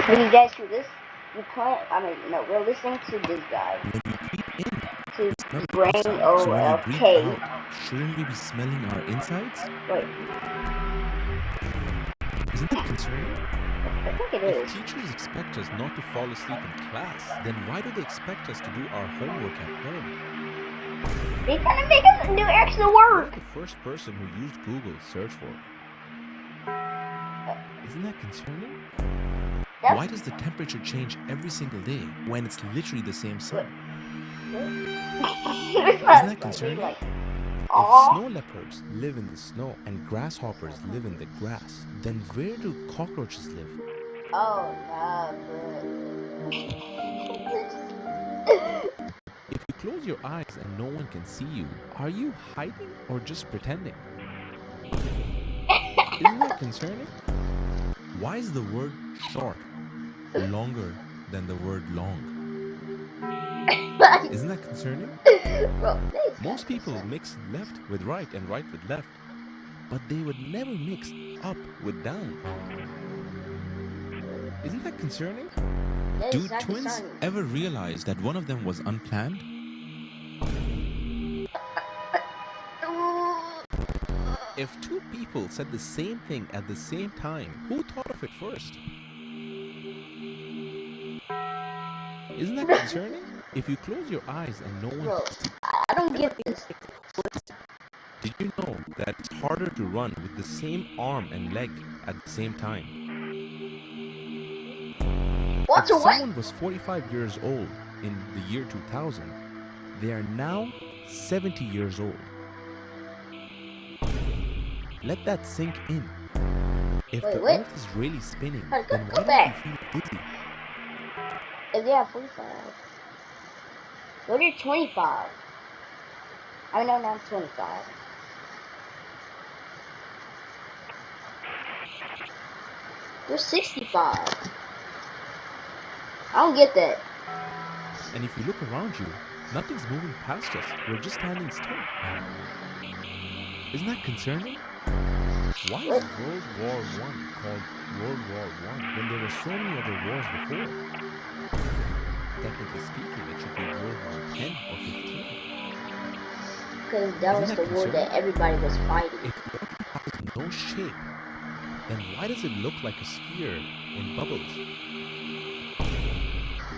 When you guys do this, no, we're listening to this guy. When we breathe in, To we smell the Brain outside. So when we breathe OLK. out, shouldn't we be smelling our insides? Wait. Isn't that concerning? I think it If is. teachers expect us not to fall asleep in class, then why do they expect us to do our homework at home? They're trying to make us do extra work. What did the first person who used Google search for? Isn't that concerning? That's Why does the temperature change every single day when it's literally the same sun? Isn't Isn't that concerning? Like, if snow leopards live in the snow and grasshoppers live in the grass, then where do cockroaches live? Oh no, If you close your eyes and no one can see you, are you hiding or just pretending? Isn't that concerning? Why is the word short longer than the word long? Isn't that concerning? Most people mix left with right and right with left, but they would never mix up with down. Isn't that concerning? Do twins ever realize that one of them was unplanned? If two people said the same thing at the same time, who thought of it first? Isn't that concerning? If you close your eyes and no one can see, I don't get this. did you know that it's harder to run with the same arm and leg at the same time? If someone was 45 years old in the year 2000, they are now 70 years old. Let that sink in. If the earth is really spinning, then why don't you feel dizzy? If they have 45. Go to 25. I know now 25. You're 65. I don't get that. And if you look around you, nothing's moving past us. We're just standing still. Isn't that concerning? Why is World War I called World War I when there were so many other wars before? Technically speaking, it should be World War 10 or 15. Because that was the war that everybody was fighting. If the earth has no shape, then why does it look like a sphere in bubbles?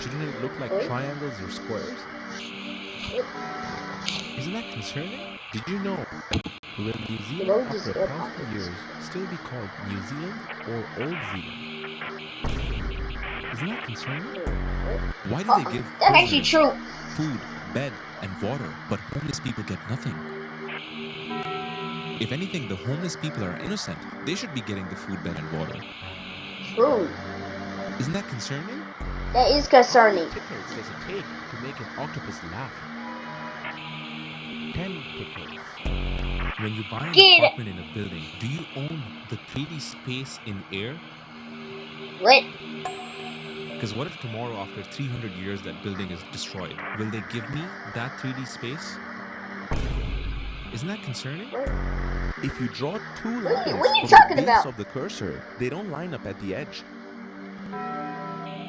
Shouldn't it look like triangles or squares? Isn't that concerning? Did you know that will New Zealand after 1,000 years still be called New Zealand or Old Zealand? Isn't that concerning? Why do they give prisoners food, bed, and water, but homeless people get nothing? If anything, the homeless people are innocent. They should be getting the food, bed, and water. True. Isn't that concerning? That is concerning. How many pickles does it take to make an octopus laugh? 10 pickles. When you buy an apartment in a building, do you own the 3D space in air? What? Because what if tomorrow, after 300 years, that building is destroyed? Will they give me that 3D space? Isn't that concerning? If you draw two lines from the base of the cursor, they don't line up at the edge.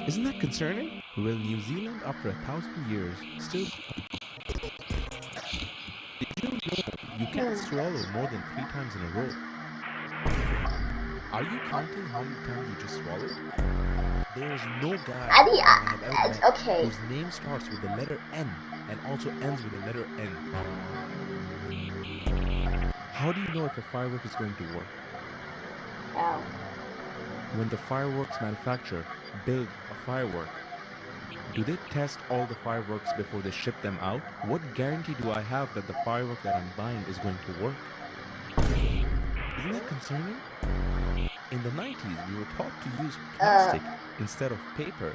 Isn't that concerning? Will New Zealand, after 1,000 years, still... Did you know you can't swallow more than 3 times in a row? Are you counting how many times you just swallowed? There is no guy I have ever met whose name starts with the letter N and also ends with the letter N. How do you know if a firework is going to work? How? When the fireworks manufacturer build a firework, do they test all the fireworks before they ship them out? What guarantee do I have that the firework that I'm buying is going to work? Isn't that concerning? In the 90s, we were taught to use plastic instead of paper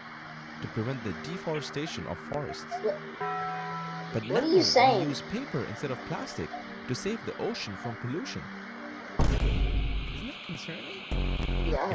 to prevent the deforestation of forests. But now we use paper instead of plastic to save the ocean from pollution. Isn't that concerning? Yeah,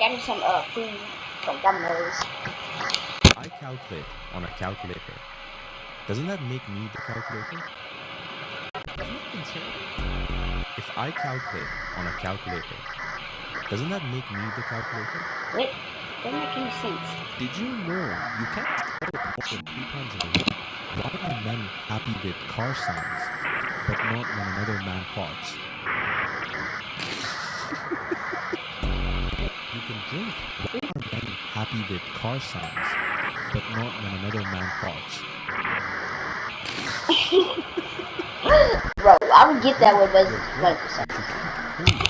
getting some food from Domino's. I calculate on a calculator. Doesn't that make me the calculator? Isn't that concerning? If I calculate on a calculator, doesn't that make me the calculator? Wait, doesn't make any sense. Did you know you can't spell it more than 3 times in a row? Why are men happy with car sounds, but not when another man farts? You can drink. Why are men happy with car sounds, but not when another man farts? Bro, I would get that one, but You're it's great, 100%. but you can't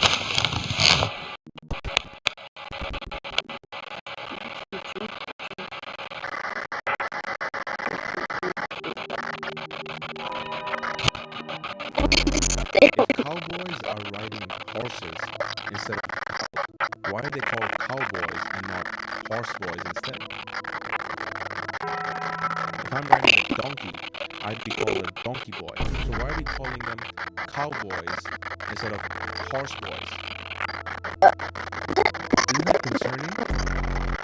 fool. If cowboys are riding horses instead of, why are they called cowboys and not horseboys instead? If I'm riding a donkey, I'd be called a donkey boy. So why are we calling them cowboys instead of horseboys? Isn't that concerning?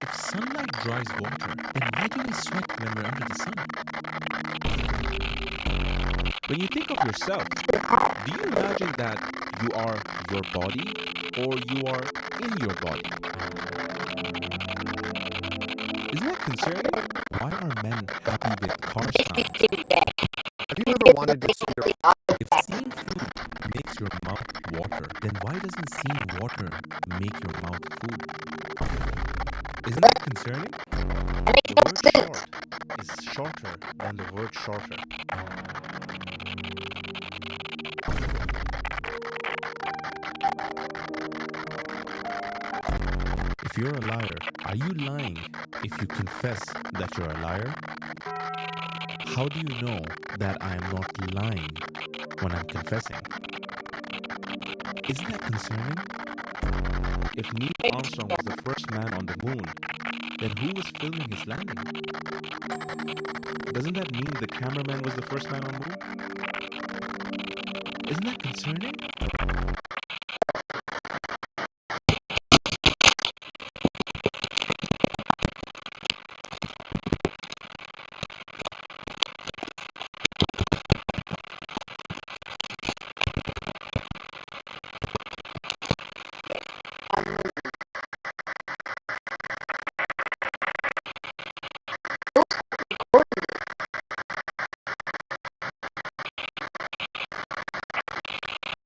If sunlight dries water, then why do we sweat when we're under the sun? When you think of yourself, do you imagine that you are your body or you are in your body? Isn't that concerning? Why are men happy with car sounds? Have you ever wanted to see your... If seeing food makes your mouth water, then why doesn't seeing water make your mouth food? Isn't that concerning? The word short is shorter than the word shorter. If you're a liar, are you lying if you confess that you're a liar? How do you know that I am not lying when I'm confessing? Isn't that concerning? If Neil Armstrong was the first man on the moon, then who was filming his landing? Doesn't that mean the cameraman was the first man on the moon? Isn't that concerning?